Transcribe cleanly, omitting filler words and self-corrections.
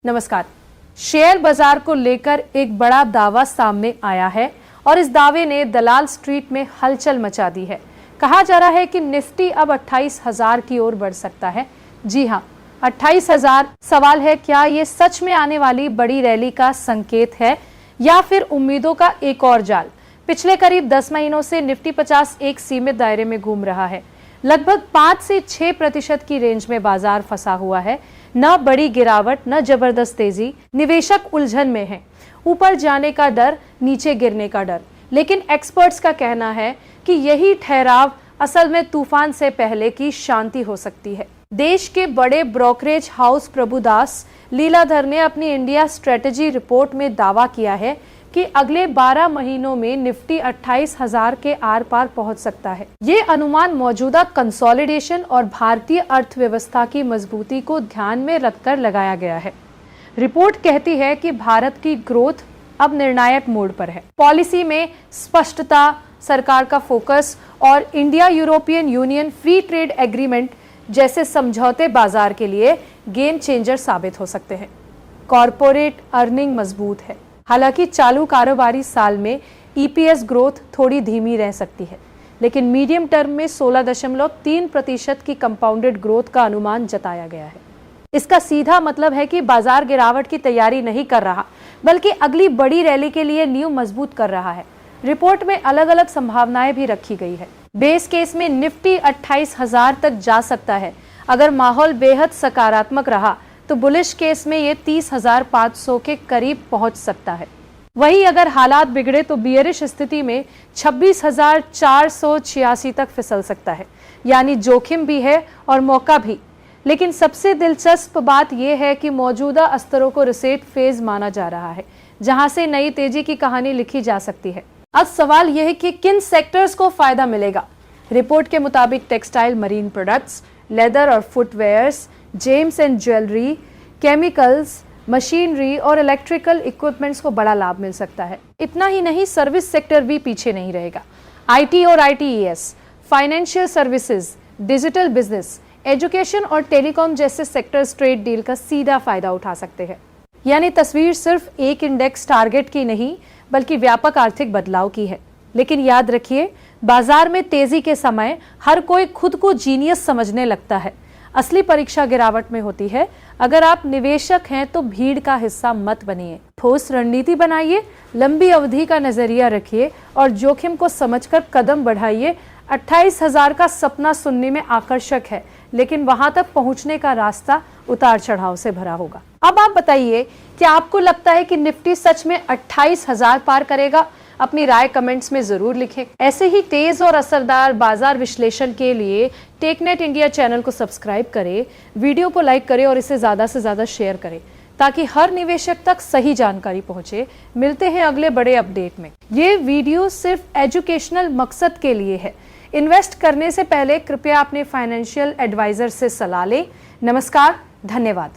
नमस्कार। शेयर बाजार को लेकर एक बड़ा दावा सामने आया है और इस दावे ने दलाल स्ट्रीट में हलचल मचा दी है। कहा जा रहा है कि निफ्टी अब 28,000 की ओर बढ़ सकता है। जी हां, 28,000। सवाल है, क्या ये सच में आने वाली बड़ी रैली का संकेत है या फिर उम्मीदों का एक और जाल? पिछले करीब 10 महीनों से निफ्टी 50 एक सीमित दायरे में घूम रहा है। लगभग 5 से 6% की रेंज में बाजार फंसा हुआ है। न बड़ी गिरावट, न जबरदस्त तेजी। निवेशक उलझन में हैं। ऊपर जाने का डर, नीचे गिरने का डर। लेकिन एक्सपर्ट्स का कहना है कि यही ठहराव असल में तूफान से पहले की शांति हो सकती है। देश के बड़े ब्रोकरेज हाउस प्रभुदास लीलाधर ने अपनी इंडिया स्ट्रेटेजी रिपोर्ट में दावा किया है कि अगले 12 महीनों में निफ्टी 28,000 के आर पार पहुंच सकता है। ये अनुमान मौजूदा कंसोलिडेशन और भारतीय अर्थव्यवस्था की मजबूती को ध्यान में रखकर लगाया गया है। रिपोर्ट कहती है कि भारत की ग्रोथ अब निर्णायक मोड़ पर है। पॉलिसी में स्पष्टता, सरकार का फोकस और India European union free trade agreement जैसे समझौते बाजार के लिए गेम चेंजर साबित हो सकते हैं। कॉरपोरेट अर्निंग मजबूत है। हालांकि चालू कारोबारी साल में ईपीएस ग्रोथ थोड़ी धीमी रह सकती है, लेकिन मीडियम टर्म में 16.3% की कंपाउंडेड ग्रोथ का अनुमान जताया गया है। इसका सीधा मतलब है कि बाजार गिरावट की तैयारी नहीं कर रहा, बल्कि अगली बड़ी रैली के लिए नींव मजबूत कर रहा है। रिपोर्ट में अलग अलग संभावनाएं भी रखी गई है। बेस केस में निफ्टी 28,000 तक जा सकता है। अगर माहौल बेहद सकारात्मक रहा तो बुलिश केस में ये 30,500 के करीब पहुंच सकता है। वहीं अगर हालात बिगड़े तो बियरिश स्थिति में 26,486 तक फिसल सकता है। यानी जोखिम भी है और मौका भी। लेकिन सबसे दिलचस्प बात यह है कि मौजूदा स्तरों को रिसेट फेज माना जा रहा है, जहां से नई तेजी की कहानी लिखी जा सकती है। अब सवाल यह है कि किन सेक्टर्स को फायदा मिलेगा। रिपोर्ट के मुताबिक टेक्सटाइल, मरीन प्रोडक्ट्स, लेदर और footwears, James and jewellery, chemicals, machinery और इलेक्ट्रिकल इक्विपमेंट्स को बड़ा लाभ मिल सकता है। इतना ही नहीं, सर्विस सेक्टर भी पीछे नहीं रहेगा। आईटी और ITES, financial services, digital business, education और टेलीकॉम जैसे सेक्टर्स ट्रेड डील का सीधा फायदा उठा सकते हैं। यानी तस्वीर सिर्फ एक इंडेक्स टारगेट की नहीं, बल्कि व्यापक आर्थिक बदलाव की है। लेकिन याद रखिए, बाजार में तेजी के समय हर कोई खुद को जीनियस समझने लगता है। असली परीक्षा गिरावट में होती है। अगर आप निवेशक हैं तो भीड़ का हिस्सा मत बनिए। ठोस रणनीति बनाइए, लंबी अवधि का नजरिया रखिए और जोखिम को समझकर कदम बढ़ाइए। 28,000 का सपना सुनने में आकर्षक है, लेकिन वहां तक पहुंचने का रास्ता उतार चढ़ाव से भरा होगा। अब आप बताइए, क्या आपको लगता है कि निफ्टी सच में 28,000 पार करेगा? अपनी राय कमेंट्स में जरूर लिखें। ऐसे ही तेज और असरदार बाजार विश्लेषण के लिए टेकनेट इंडिया चैनल को सब्सक्राइब करें, वीडियो को लाइक करें और इसे ज्यादा से ज्यादा शेयर करें, ताकि हर निवेशक तक सही जानकारी पहुंचे। मिलते हैं अगले बड़े अपडेट में। ये वीडियो सिर्फ एजुकेशनल मकसद के लिए है। इन्वेस्ट करने से पहले कृपया अपने फाइनेंशियल एडवाइजर से सलाह लें। नमस्कार, धन्यवाद।